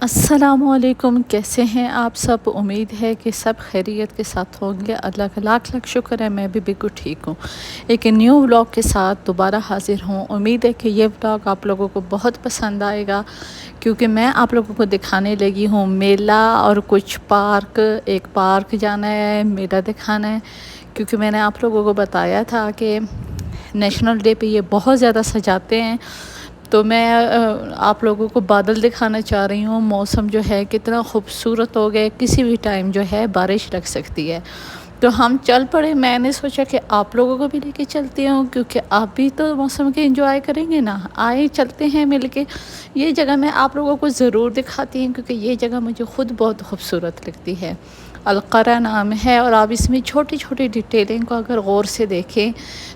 السلام علیکم، کیسے ہیں آپ سب؟ امید ہے کہ سب خیریت کے ساتھ ہوں گے۔ اللہ کا لاکھ لاکھ شکر ہے، میں بھی بالکل ٹھیک ہوں۔ ایک نیو ولاگ کے ساتھ دوبارہ حاضر ہوں۔ امید ہے کہ یہ ولاگ آپ لوگوں کو بہت پسند آئے گا، کیونکہ میں آپ لوگوں کو دکھانے لگی ہوں میلہ اور کچھ پارک۔ ایک پارک جانا ہے، میلہ دکھانا ہے، کیونکہ میں نے آپ لوگوں کو بتایا تھا کہ نیشنل ڈے پہ یہ بہت زیادہ سجاتے ہیں۔ تو میں آپ لوگوں کو بادل دکھانا چاہ رہی ہوں۔ موسم جو ہے کتنا خوبصورت ہو گیا، کسی بھی ٹائم جو ہے بارش لگ سکتی ہے۔ تو ہم چل پڑے، میں نے سوچا کہ آپ لوگوں کو بھی لے کے چلتی ہوں، کیونکہ آپ بھی تو موسم کے انجوائے کریں گے نا۔ آئے چلتے ہیں مل کے۔ یہ جگہ میں آپ لوگوں کو ضرور دکھاتی ہوں، کیونکہ یہ جگہ مجھے خود بہت خوبصورت لگتی ہے۔ القرا نام ہے، اور آپ اس میں چھوٹی چھوٹی ڈیٹیلنگ کو اگر غور سے دیکھیں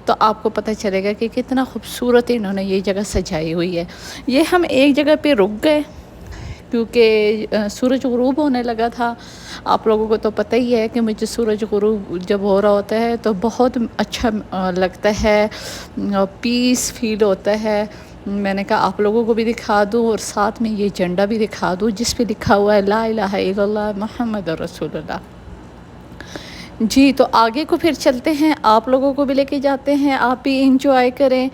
تو آپ کو پتہ چلے گا کہ کتنا خوبصورت انہوں نے یہ جگہ سجائی ہوئی ہے۔ یہ ہم ایک جگہ پہ رک گئے، کیونکہ سورج غروب ہونے لگا تھا۔ آپ لوگوں کو تو پتہ ہی ہے کہ مجھے سورج غروب جب ہو رہا ہوتا ہے تو بہت اچھا لگتا ہے، پیس فیل ہوتا ہے۔ میں نے کہا آپ لوگوں کو بھی دکھا دوں، اور ساتھ میں یہ جھنڈا بھی دکھا دوں جس پہ لکھا ہوا ہے لا الہ الا اللہ محمد رسول اللہ۔ جی، تو آگے کو پھر چلتے ہیں، آپ لوگوں کو بھی لے کے جاتے ہیں، آپ بھی انجوائے کریں۔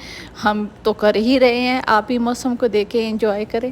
ہم تو کر ہی رہے ہیں، آپ بھی موسم کو دیکھیں، انجوائے کریں۔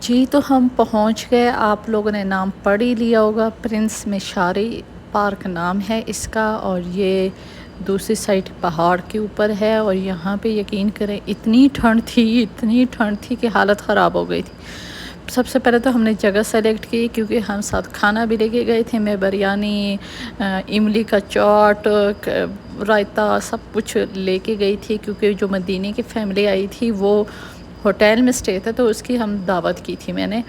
جی، تو ہم پہنچ گئے۔ آپ لوگوں نے نام پڑھ ہی لیا ہوگا، پرنس مشاری پارک نام ہے اس کا، اور یہ دوسری سائڈ پہاڑ کے اوپر ہے۔ اور یہاں پہ یقین کریں اتنی ٹھنڈ تھی کہ حالت خراب ہو گئی تھی۔ سب سے پہلے تو ہم نے جگہ سلیکٹ کی، کیونکہ ہم ساتھ کھانا بھی لے کے گئے تھے۔ میں بریانی، املی کا چاٹ، رائتہ سب کچھ لے کے گئی تھی، کیونکہ جو مدینے کی فیملی آئی تھی وہ ہوٹل میں اسٹے تھا، تو اس کی ہم دعوت کی تھی میں نے۔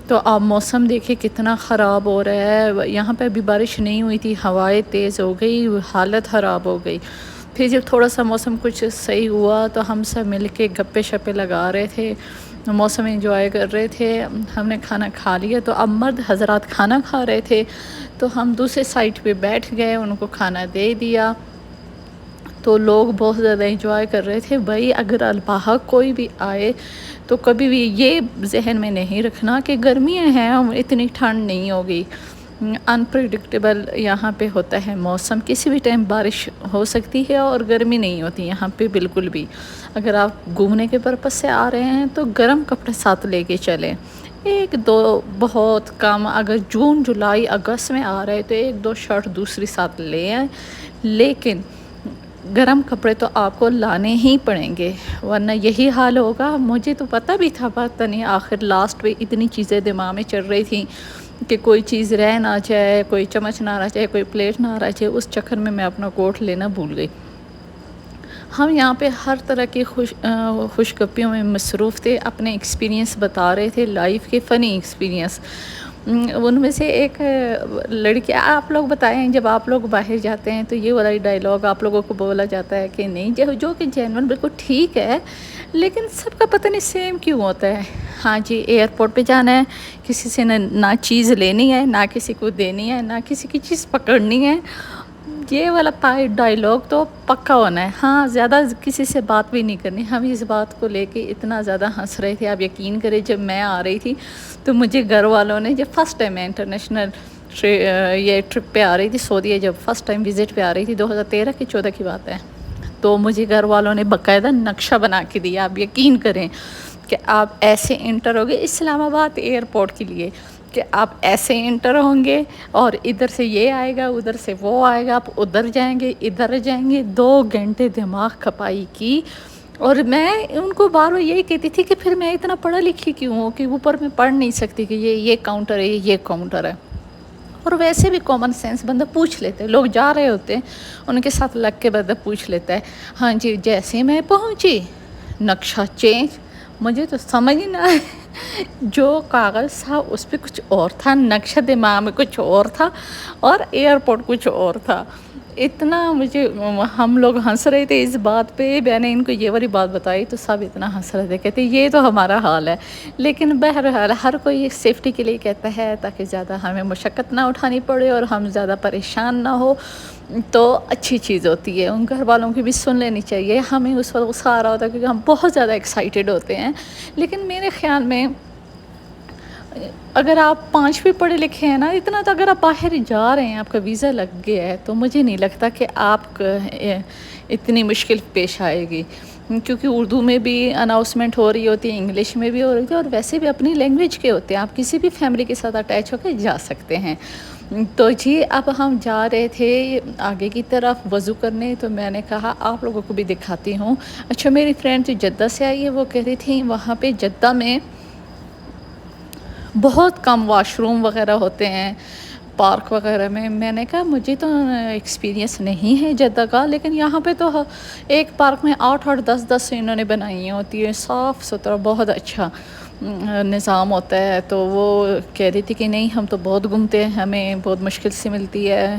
تو آپ موسم دیکھیں کتنا خراب ہو رہا ہے۔ یہاں پہ ابھی بارش نہیں ہوئی تھی، ہوائیں تیز ہو گئی، حالت خراب ہو گئی۔ پھر جب تھوڑا سا موسم کچھ صحیح ہوا تو ہم سب مل کے گپے شپے لگا رہے تھے، موسم انجوائے کر رہے تھے۔ ہم نے کھانا کھا لیا، تو اب مرد حضرات کھانا کھا رہے تھے، تو ہم دوسرے سائٹ پہ بیٹھ گئے، ان کو کھانا دے دیا۔ تو لوگ بہت زیادہ انجوائے کر رہے تھے۔ بھائی اگر الباحق کوئی بھی آئے تو کبھی بھی یہ ذہن میں نہیں رکھنا کہ گرمیاں ہیں، اتنی ٹھنڈ نہیں ہوگی۔ انپریڈکٹیبل یہاں پہ ہوتا ہے موسم، کسی بھی ٹائم بارش ہو سکتی ہے اور گرمی نہیں ہوتی یہاں پہ بالکل بھی۔ اگر آپ گھومنے کے پرپس سے آ رہے ہیں تو گرم کپڑے ساتھ لے کے چلیں، ایک دو بہت کم، اگر جون جولائی اگست میں آ رہے تو ایک دو شرٹ دوسری ساتھ لے آئیں، لیکن گرم کپڑے تو آپ کو لانے ہی پڑیں گے ورنہ یہی حال ہوگا۔ مجھے تو پتہ بھی تھا، پتہ نہیں آخر لاسٹ پہ اتنی چیزیں دماغ میں چل رہی تھیں کہ کوئی چیز رہ نہ جائے، کوئی چمچ نہ رہ جائے، کوئی پلیٹ نہ رہ جائے، اس چکر میں اپنا کوٹ لینا بھول گئی۔ ہم یہاں پہ ہر طرح کی خوشگپیوں میں مصروف تھے، اپنے ایکسپیرینس بتا رہے تھے، لائف کے فنی ایکسپیرینس۔ ان میں سے ایک لڑکی، آپ لوگ بتائیں جب آپ لوگ باہر جاتے ہیں تو یہ والا ڈائلاگ آپ لوگوں کو بولا جاتا ہے کہ نہیں، جو کہ جینون بالکل ٹھیک ہے، لیکن سب کا پتہ نہیں سیم کیوں ہوتا ہے۔ ہاں جی، ایئرپورٹ پہ جانا ہے، کسی سے نہ چیز لینی ہے، نہ کسی کو دینی ہے، نہ کسی کی چیز پکڑنی ہے، یہ والا ڈائلاگ تو پکا ہونا ہے۔ ہاں، زیادہ کسی سے بات بھی نہیں کرنی۔ ہم اس بات کو لے کے اتنا زیادہ ہنس رہے تھے، آپ یقین کریں جب میں آ رہی تھی تو مجھے گھر والوں نے، جب فرسٹ ٹائم میں انٹرنیشنل یہ ٹرپ پہ آ رہی تھی سعودیہ، جب فرسٹ ٹائم وزٹ پہ آ رہی تھی 2013 کی 14 کی بات ہے، تو مجھے گھر والوں نے باقاعدہ نقشہ بنا کے دیا، آپ یقین کریں کہ آپ ایسے انٹر ہوگے اسلام آباد ایئرپورٹ کے لیے، کہ آپ ایسے انٹر ہوں گے اور ادھر سے یہ آئے گا، ادھر سے وہ آئے گا، آپ ادھر جائیں گے، ادھر جائیں گے۔ 2 گھنٹے دماغ کھپائی کی، اور میں ان کو بار بار یہی کہتی تھی کہ پھر میں اتنا پڑھا لکھی کیوں ہوں کہ اوپر میں پڑھ نہیں سکتی کہ یہ کاؤنٹر ہے، یہ کاؤنٹر ہے۔ اور ویسے بھی کامن سینس بندہ پوچھ لیتے ہیں، لوگ جا رہے ہوتے ہیں ان کے ساتھ لگ کے بندہ پوچھ لیتا ہے۔ ہاں جی، جیسے میں پہنچی نقشہ چینج، مجھے تو سمجھ نہ آئے، جو کاغذ تھا اس پہ کچھ اور تھا، نقشہ دماغ میں کچھ اور تھا، اور ایئرپورٹ کچھ اور تھا۔ اتنا مجھے، ہم لوگ ہنس رہے تھے اس بات پہ، میں نے ان کو یہ والی بات بتائی تو سب اتنا ہنس رہے تھے، کہتے یہ تو ہمارا حال ہے۔ لیکن بہرحال ہر کوئی سیفٹی کے لیے کہتا ہے تاکہ زیادہ ہمیں مشقت نہ اٹھانی پڑے اور ہم زیادہ پریشان نہ ہو، تو اچھی چیز ہوتی ہے۔ ان گھر والوں کی بھی سن لینی چاہیے۔ ہمیں اس وقت غصہ آ رہا ہوتا ہے کیونکہ ہم بہت زیادہ ایکسائٹیڈ ہوتے ہیں، لیکن میرے خیال میں اگر آپ 5ویں پڑھے لکھے ہیں نا اتنا، تو اگر آپ باہر جا رہے ہیں، آپ کا ویزا لگ گیا ہے، تو مجھے نہیں لگتا کہ آپ اتنی مشکل پیش آئے گی، کیونکہ اردو میں بھی اناؤنسمنٹ ہو رہی ہوتی ہے، انگلش میں بھی ہو رہی ہے، اور ویسے بھی اپنی لینگویج کے ہوتے ہیں، آپ کسی بھی فیملی کے ساتھ اٹیچ ہو کے جا سکتے ہیں۔ تو جی، اب ہم جا رہے تھے آگے کی طرف وضو کرنے، تو میں نے کہا آپ لوگوں کو بھی دکھاتی ہوں۔ اچھا، میری فرینڈ جو جدہ سے آئی ہے وہ کہہ رہی تھی وہاں پہ جدہ میں بہت کم واش روم وغیرہ ہوتے ہیں پارک وغیرہ میں۔ میں نے کہا مجھے تو ایکسپیرینس نہیں ہے جدہ کا، لیکن یہاں پہ تو ایک پارک میں 8 10 10 انہوں نے بنائی ہوتی ہے، صاف ستھرا، بہت اچھا نظام ہوتا ہے۔ تو وہ کہہ رہی تھی کہ نہیں، ہم تو بہت گھومتے ہیں، ہمیں بہت مشکل سے ملتی ہے۔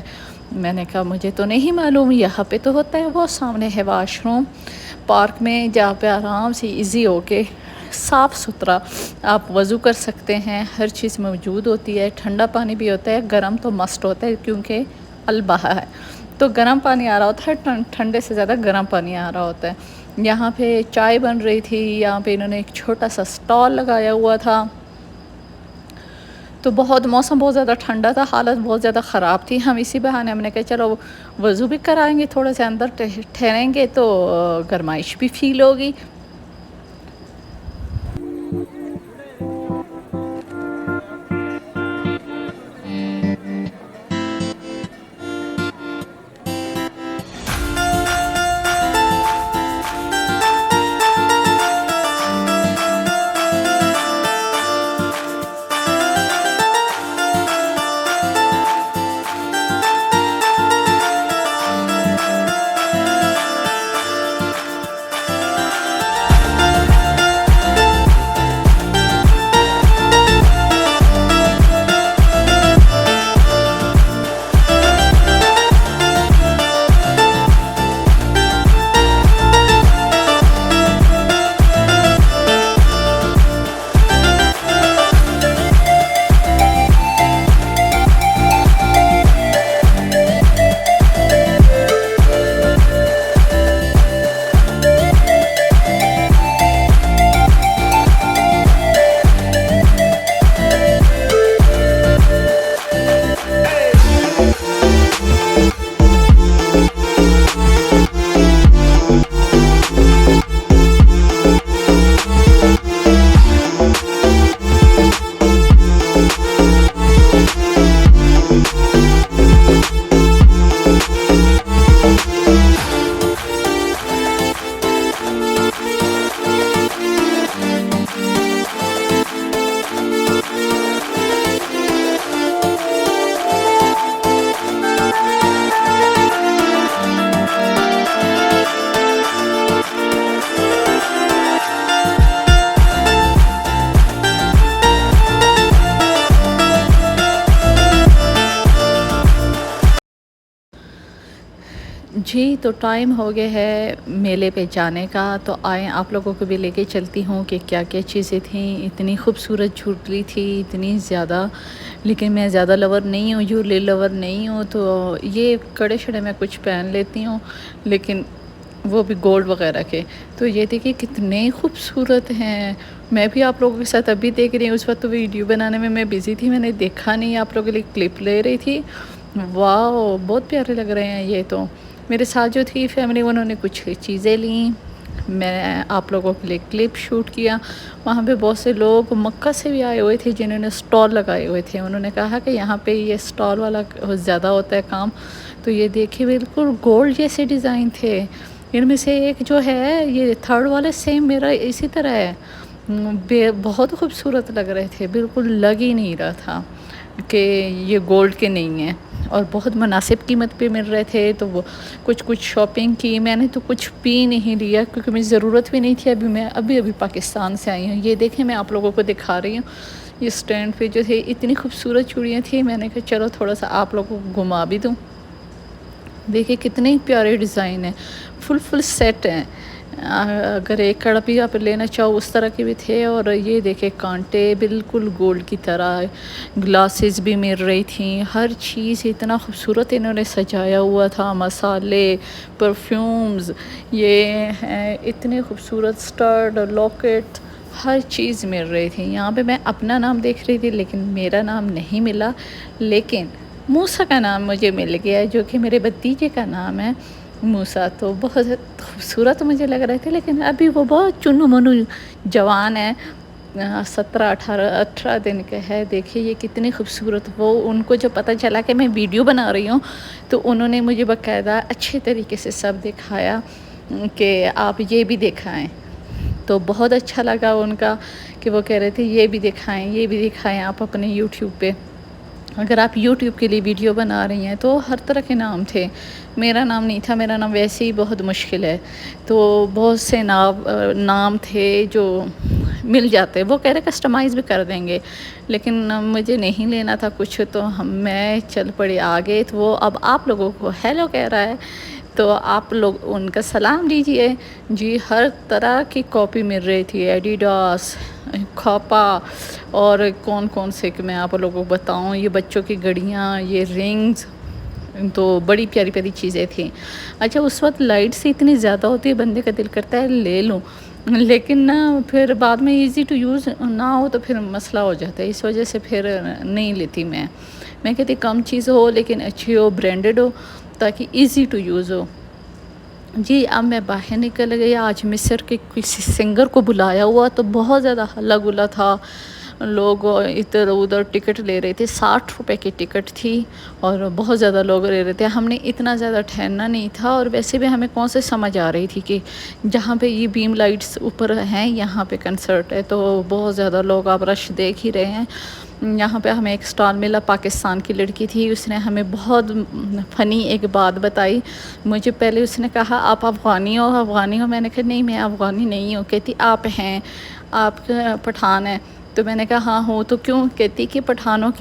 میں نے کہا مجھے تو نہیں معلوم، یہاں پہ تو ہوتا ہے۔ وہ سامنے ہے واش روم پارک میں، جہاں پہ آرام سے ایزی ہو کے صاف ستھرا آپ وضو کر سکتے ہیں، ہر چیز موجود ہوتی ہے، ٹھنڈا پانی بھی ہوتا ہے، گرم تو مسٹ ہوتا ہے کیونکہ البحر ہے، تو گرم پانی آ رہا ہوتا ہے، ٹھنڈے سے زیادہ گرم پانی آ رہا ہوتا ہے۔ یہاں پہ چائے بن رہی تھی، یہاں پہ انہوں نے ایک چھوٹا سا سٹال لگایا ہوا تھا، تو موسم بہت زیادہ ٹھنڈا تھا، حالت بہت زیادہ خراب تھی۔ ہم اسی بہانے ہم نے کہا چلو وضو بھی کرائیں گے، تھوڑے سے اندر ٹھہریں گے تو گرمائش بھی فیل ہوگی۔ جی، تو ٹائم ہو گیا ہے میلے پہ جانے کا، تو آئیں آپ لوگوں کو بھی لے کے چلتی ہوں کہ کیا کیا چیزیں تھیں۔ اتنی خوبصورت جھوٹلی تھی، اتنی زیادہ، لیکن میں زیادہ لور نہیں ہوں، جھولے لور نہیں ہوں، تو یہ کڑے شڑے میں کچھ پہن لیتی ہوں، لیکن وہ بھی گولڈ وغیرہ کے۔ تو یہ دیکھیے کتنے خوبصورت ہیں۔ میں بھی آپ لوگوں کے ساتھ ابھی دیکھ رہی ہوں، اس وقت تو ویڈیو بنانے میں بزی تھی، میں نے دیکھا نہیں، آپ لوگوں کے لیے کلپ لے رہی تھی۔ واو، بہت پیارے لگ رہے ہیں یہ تو۔ میرے ساتھ جو تھی فیملی، انہوں نے کچھ چیزیں لیں، میں آپ لوگوں کے لیے کلپ شوٹ کیا۔ وہاں پہ بہت سے لوگ مکہ سے بھی آئے ہوئے تھے جنہوں نے سٹال لگائے ہوئے تھے، انہوں نے کہا کہ یہاں پہ یہ سٹال والا زیادہ ہوتا ہے کام۔ تو یہ دیکھیں بالکل گولڈ جیسے ڈیزائن تھے۔ ان میں سے ایک جو ہے یہ تھرڈ والا سیم میرا اسی طرح ہے، بہت خوبصورت لگ رہے تھے، بالکل لگ ہی نہیں رہا تھا کہ یہ گولڈ کے نہیں ہیں، اور بہت مناسب قیمت پہ مل رہے تھے۔ تو وہ کچھ شاپنگ کی، میں نے تو کچھ بھی نہیں لیا کیونکہ مجھے ضرورت بھی نہیں تھی، ابھی پاکستان سے آئی ہوں۔ یہ دیکھیں میں آپ لوگوں کو دکھا رہی ہوں، یہ سٹینڈ پہ جو تھے اتنی خوبصورت چوڑیاں تھیں، میں نے کہا چلو تھوڑا سا آپ لوگوں کو گھما بھی دوں۔ دیکھیں کتنے پیارے ڈیزائن ہیں، فل سیٹ ہیں۔ اگر ایک کڑا بھی آپ لینا چاہو اس طرح کے بھی تھے، اور یہ دیکھیں کانٹے بالکل گولڈ کی طرح، گلاسز بھی مل رہی تھیں، ہر چیز اتنا خوبصورت انہوں نے سجایا ہوا تھا، مسالے، پرفیومز، یہ ہیں اتنے خوبصورت سٹڈ، لاکٹ، ہر چیز مل رہی تھی۔ یہاں پہ میں اپنا نام دیکھ رہی تھی لیکن میرا نام نہیں ملا، لیکن موسیٰ کا نام مجھے مل گیا جو کہ میرے بھتیجے کا نام ہے موسیٰ۔ تو بہت خوبصورت مجھے لگ رہے تھے، لیکن ابھی وہ بہت چنو منو جوان ہے، 17-18 دن کا ہے۔ دیکھیے یہ کتنی خوبصورت، وہ ان کو جو پتہ چلا کہ میں ویڈیو بنا رہی ہوں تو انہوں نے مجھے باقاعدہ اچھے طریقے سے سب دکھایا کہ آپ یہ بھی دکھائیں۔ تو بہت اچھا لگا ان کا کہ وہ کہہ رہے تھے یہ بھی دکھائیں آپ اپنے یوٹیوب پہ۔ اگر آپ یوٹیوب کے لیے ویڈیو بنا رہی ہیں تو ہر طرح کے نام تھے، میرا نام نہیں تھا، میرا نام ویسے ہی بہت مشکل ہے، تو بہت سے نام تھے جو مل جاتے، وہ کہہ رہے کسٹمائز بھی کر دیں گے، لیکن مجھے نہیں لینا تھا کچھ، تو میں چل پڑی آگے۔ تو وہ اب آپ لوگوں کو ہیلو کہہ رہا ہے، تو آپ لوگ ان کا سلام لیجئے۔ جی ہر طرح کی کاپی مل رہی تھی، ایڈیڈاس، کھاپا، اور کون سے کہ میں آپ لوگوں کو بتاؤں، یہ بچوں کی گھڑیاں، یہ رنگز، تو بڑی پیاری پیاری چیزیں تھیں۔ اچھا اس وقت لائٹس اتنی زیادہ ہوتی ہے، بندے کا دل کرتا ہے لے لوں، لیکن نا پھر بعد میں ایزی ٹو یوز نہ ہو تو پھر مسئلہ ہو جاتا ہے، اس وجہ سے پھر نہیں لیتی میں کہتی کم چیز ہو لیکن اچھی ہو، برینڈڈ ہو، تاکہ ایزی ٹو یوز ہو۔ جی اب میں باہر نکل گئی، آج مصر کے کسی سنگر کو بلایا ہوا، تو بہت زیادہ ہلا گلا تھا، لوگ ادھر ادھر ٹکٹ لے رہے تھے، 60 روپے کی ٹکٹ تھی، اور بہت زیادہ لوگ لے رہے تھے۔ ہم نے اتنا زیادہ ٹھہرنا نہیں تھا، اور ویسے بھی ہمیں کون سے سمجھ آ رہی تھی کہ جہاں پہ یہ بیم لائٹس اوپر ہیں یہاں پہ کنسرٹ ہے، تو بہت زیادہ لوگ آپ رش دیکھ ہی رہے ہیں۔ یہاں پہ ہمیں ایک سٹال ملا، پاکستان کی لڑکی تھی، اس نے ہمیں بہت فنی ایک بات بتائی۔ مجھے پہلے اس نے کہا آپ افغانی ہو، میں نے کہا نہیں میں افغانی نہیں ہوں۔ کہتی آپ ہیں، آپ پٹھان ہیں؟ تو میں نے کہا ہاں ہوں۔ تو کیوں؟ کہتی کہ پٹھانوں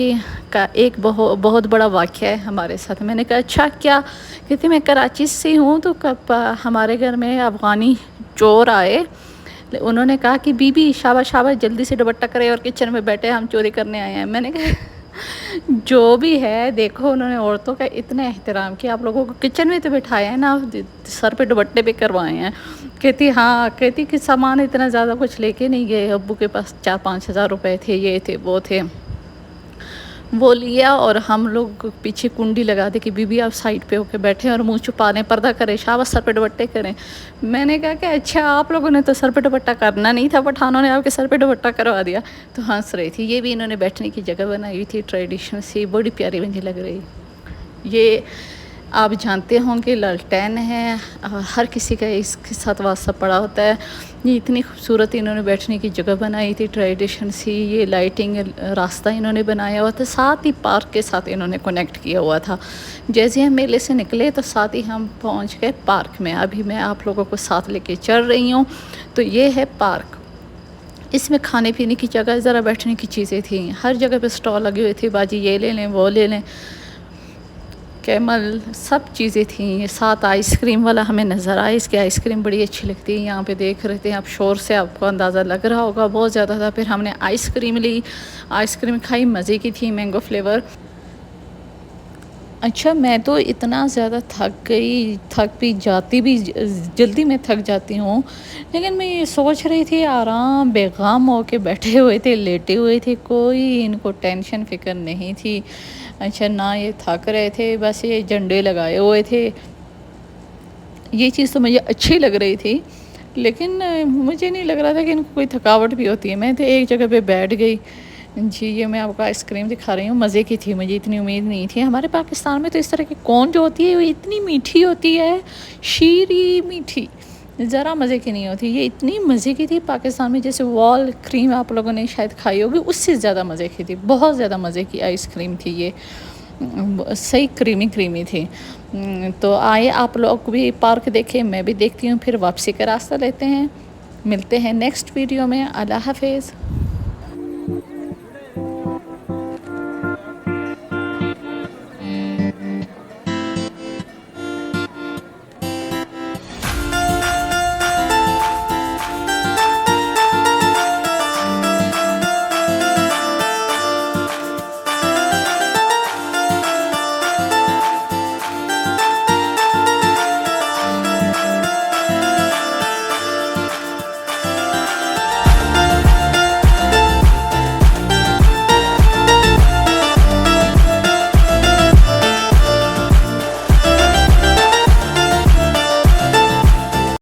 کا ایک بہت بڑا واقعہ ہے ہمارے ساتھ۔ میں نے کہا اچھا کیا؟ کہتی میں کراچی سے ہوں، تو ہمارے گھر میں افغانی چور آئے، انہوں نے کہا کہ بی بی شاباش جلدی سے دوپٹہ کرے اور کچن میں بیٹھے، ہم چوری کرنے آئے ہیں۔ میں نے کہا جو بھی ہے دیکھو، انہوں نے عورتوں کا اتنا احترام کیا، آپ لوگوں کو کچن میں تو بٹھایا ہے نا، سر پہ دوپٹے پہ کروائے ہیں۔ کہتی ہاں، کہتی کہ سامان اتنا زیادہ کچھ لے کے نہیں گئے، ابو کے پاس 4-5 ہزار روپے تھے، یہ تھے وہ تھے، وہ لیا، اور ہم لوگ پیچھے کنڈی لگا دے کہ بی بی آپ سائڈ پہ ہو کے بیٹھے اور منہ چھپا لیں، پردہ کریں، شاباش سر پہ دوپٹے کریں۔ میں نے کہا کہ اچھا آپ لوگوں نے تو سر پہ دوپٹہ کرنا نہیں تھا، پٹھانوں نے آپ کے سر پہ دوپٹہ کروا دیا۔ تو ہنس رہی تھی۔ یہ بھی انہوں نے بیٹھنے کی جگہ بنائی ہوئی تھی، ٹریڈیشنل سی، بڑی پیاری مجھے لگ رہی۔ یہ آپ جانتے ہوں کہ لالٹین ہے، ہر کسی کا اس کے ساتھ واسطہ پڑا ہوتا ہے۔ یہ اتنی خوبصورت انہوں نے بیٹھنے کی جگہ بنائی تھی، ٹریڈیشن سی، یہ لائٹنگ راستہ انہوں نے بنایا ہوا تھا، ساتھ ہی پارک کے ساتھ انہوں نے کنیکٹ کیا ہوا تھا۔ جیسے ہم میلے سے نکلے تو ساتھ ہی ہم پہنچ گئے پارک میں۔ ابھی میں آپ لوگوں کو ساتھ لے کے چل رہی ہوں۔ تو یہ ہے پارک، اس میں کھانے پینے کی جگہ، ذرا بیٹھنے کی چیزیں تھیں، ہر جگہ پہ سٹال لگے ہوئے تھے، باجی یہ لے لیں وہ لے لیں۔ کیمل سب چیزیں تھیں. ساتھ آئس کریم والا ہمیں نظر آیا، اس کی آئس کریم بڑی اچھی لگتی ہے. یہاں پہ دیکھ رہے تھے آپ، شور سے آپ کو اندازہ لگ رہا ہوگا بہت زیادہ تھا. پھر ہم نے آئس کریم لی، آئس کریم کھائی، مزے کی تھی، مینگو فلیور. اچھا میں تو اتنا زیادہ تھک بھی جاتی بھی جلدی میں تھک جاتی ہوں، لیکن میں یہ سوچ رہی تھی آرام بے غم ہو کے بیٹھے ہوئے تھے، لیٹے ہوئے تھے، کوئی ان کو ٹینشن فکر نہیں تھی. اچھا نہ یہ تھک رہے تھے، بس یہ جھنڈے لگائے ہوئے تھے. یہ چیز تو مجھے اچھی لگ رہی تھی، لیکن مجھے نہیں لگ رہا تھا کہ ان کو کوئی تھکاوٹ بھی ہوتی ہے. میں تو ایک جگہ پہ بیٹھ گئی. جی یہ میں آپ کو آئس کریم دکھا رہی ہوں، مزے کی تھی، مجھے اتنی امید نہیں تھی. ہمارے پاکستان میں تو اس طرح کی کون جو ہوتی ہے وہ اتنی میٹھی ہوتی ہے، شیریں میٹھی، ذرا مزے کی نہیں ہوتی. یہ اتنی مزے کی تھی پاکستان میں، جیسے وال کریم آپ لوگوں نے شاید کھائی ہوگی، اس سے زیادہ مزے کی تھی. بہت زیادہ مزے کی آئس کریم تھی یہ، صحیح کریمی تھی. تو آئے آپ لوگ بھی پارک دیکھیں، میں بھی دیکھتی ہوں، پھر واپسی کا راستہ لیتے ہیں. ملتے ہیں نیکسٹ ویڈیو میں. اللہ حافظ.